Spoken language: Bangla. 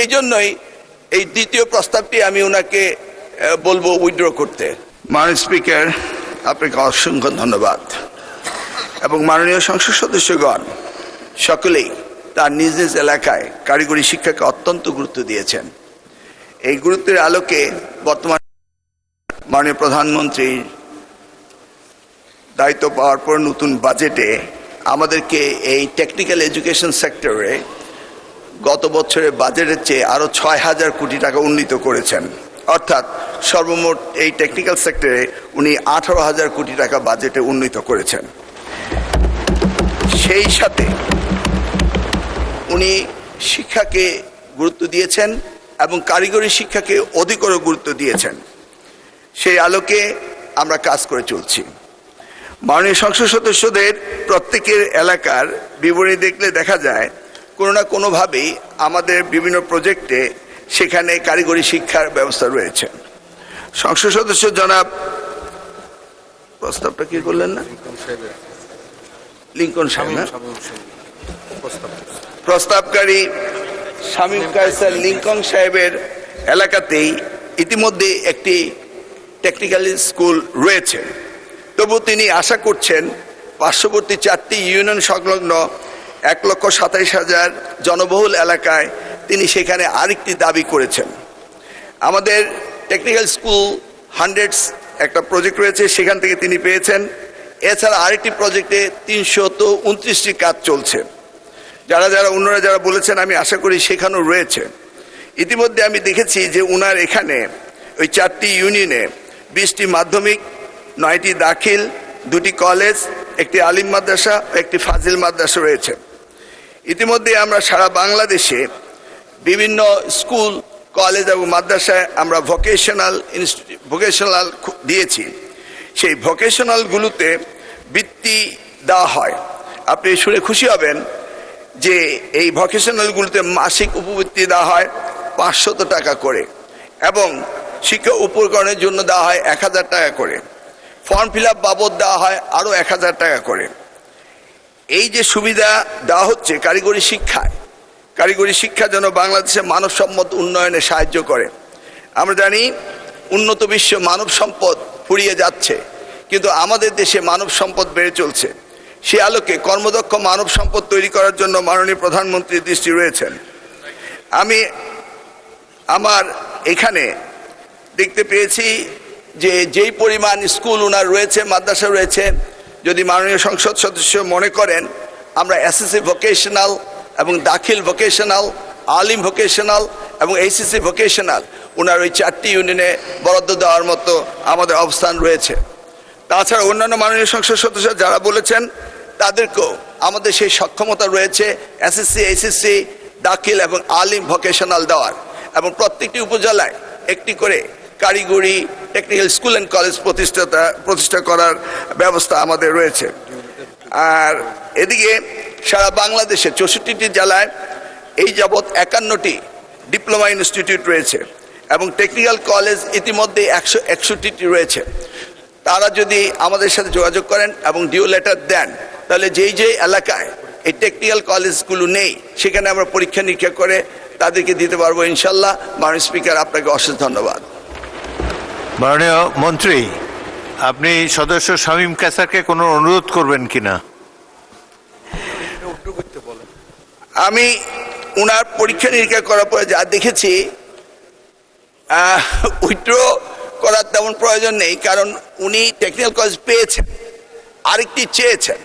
এই জন্যই এই দ্বিতীয় প্রস্তাবটি আমি ওনাকে বলবো উইথড্র করতে। মাননীয় স্পিকার, আপনাকে অসংখ্য ধন্যবাদ। এবং মাননীয় সংসদ সদস্যগণ সকলেই তার নিজ নিজ এলাকায় কারিগরি শিক্ষাকে অত্যন্ত গুরুত্ব দিয়েছেন। এই গুরুত্বের আলোকে বর্তমান মাননীয় প্রধানমন্ত্রীর দায়িত্ব পাওয়ার পর নতুন বাজেটে আমাদেরকে এই টেকনিক্যাল এডুকেশন সেক্টরে গত বছরের বাজেটের চেয়ে আরও ৬,০০০ কোটি টাকা উন্নীত করেছেন। অর্থাৎ সর্বমোট এই টেকনিক্যাল সেক্টরে উনি ১৮,০০০ কোটি টাকা বাজেটে উন্নীত করেছেন। সেই সাথে উনি শিক্ষাকে গুরুত্ব দিয়েছেন এবং কারিগরি শিক্ষাকে অধিকতর গুরুত্ব দিয়েছেন। সেই আলোকে আমরা কাজ করে চলছি। মাননীয় সংসদ সদস্যদের প্রত্যেকের এলাকার বিবরণী দেখলে দেখা যায় কোনো না কোনোভাবেই আমাদের বিভিন্ন প্রজেক্টে সেখানে কারিগরি শিক্ষার ব্যবস্থা রয়েছে। সংসদ সদস্য জনাব প্রস্তাবটা কি করলেন না, লিঙ্কন সাহেব না, প্রস্তাবকারী শামীম কায়সার লিঙ্কন সাহেবের এলাকাতেই ইতিমধ্যে একটি টেকনিক্যাল স্কুল রয়েছে। তবু তিনি আশা করছেন পার্শ্ববর্তী 4টি ইউনিয়ন সংলগ্ন 1,27,000 জনবহুল এলাকায় তিনি সেখানে আরেকটি দাবি করেছেন। আমাদের টেকনিক্যাল স্কুল 100 একটা প্রজেক্ট রয়েছে, সেখান থেকে তিনি পেয়েছেন। এছাড়া আরেকটি প্রজেক্টে 329টি কাজ চলছে। অন্যরা যারা বলেছেন আমি আশা করি সেখানেও রয়েছে। ইতিমধ্যে আমি দেখেছি যে উনার এখানে ওই 4টি ইউনিয়নে 20টি মাধ্যমিক, 9টি দাখিল, 2টি কলেজ, একটি আলিম মাদ্রাসা, একটি ফাজিল মাদ্রাসা রয়েছে। ইতিমধ্যে আমরা সারা বাংলাদেশে বিভিন্ন স্কুল, কলেজ এবং মাদ্রাসায় আমরা ভোকেশনাল দিয়েছি। সেই ভোকেশনালগুলোতে বৃত্তি দেওয়া হয়। আপনি শুনে খুশি হবেন যে এই ভোকেশনালগুলোতে মাসিক উপবৃত্তি দেওয়া হয় 500 টাকা করে এবং শিক্ষা উপকরণের জন্য দেওয়া হয় 1,000 টাকা করে। ফর্ম ফিল আপ বাবদ দেওয়া হয় আরও 1,000 টাকা করে। এই যে সুবিধা দেওয়া হচ্ছে কারিগরি শিক্ষা যেন বাংলাদেশের মানবসম্পদ উন্নয়নে সাহায্য করে। আমরা জানি উন্নত বিশ্ব মানব সম্পদ ফুরিয়ে যাচ্ছে, কিন্তু আমাদের দেশে মানব সম্পদ বেড়ে চলছে। সে আলোকে কর্মদক্ষ মানব সম্পদ তৈরি করার জন্য মাননীয় প্রধানমন্ত্রীর দৃষ্টি রয়েছেন। আমি আমার এখানে দেখতে পেয়েছি যে যেই পরিমাণ স্কুল ওনার রয়েছে, মাদ্রাসা রয়েছে, যদি মাননীয় সংসদ সদস্য মনে করেন আমরা এসএসসি ভোকেশনাল এবং দাখিল ভোকেশনাল, আলিম ভোকেশনাল এবং এইচএসসি ভোকেশনাল ওনার ওই 4টি ইউনিয়নে বরাদ্দ দেওয়ার মতো আমাদের অবস্থান রয়েছে। তাছাড়া অন্যান্য মাননীয় সংসদ সদস্য যারা বলেছেন তাদেরকেও আমাদের সেই সক্ষমতা রয়েছে এসএসসি, এইচএসসি, দাখিল এবং আলিম ভোকেশনাল দেওয়ার, এবং প্রত্যেকটি উপজেলায় একটি করে কারিগরি টেকনিক্যাল স্কুল অ্যান্ড কলেজ প্রতিষ্ঠা করার ব্যবস্থা আমাদের রয়েছে। আর এদিকে সারা বাংলাদেশে 64টি জেলায় এই যাবৎ 51টি ডিপ্লোমা ইনস্টিটিউট রয়েছে এবং টেকনিক্যাল কলেজ ইতিমধ্যে 161টি রয়েছে। তারা যদি আমাদের সাথে যোগাযোগ করেন এবং ডিও লেটার দেন, তাহলে যেই এলাকায় এই টেকনিক্যাল কলেজগুলো নেই সেখানে আমরা পরীক্ষা নিরীক্ষা করে তাদেরকে দিতে পারবো ইনশাল্লাহ। মাননীয় স্পিকার, আপনাকে অশেষ ধন্যবাদ। মাননীয় মন্ত্রী, আপনি সদস্য শামীম কায়সারকে কোনো অনুরোধ করবেন কিনা? আমি উনার পরীক্ষা নিরীক্ষা করার পরে যা দেখেছি উইথড্র করার তেমন প্রয়োজন নেই, কারণ উনি টেকনিক্যাল কলেজ পেয়েছেন, আরেকটি চেয়েছেন।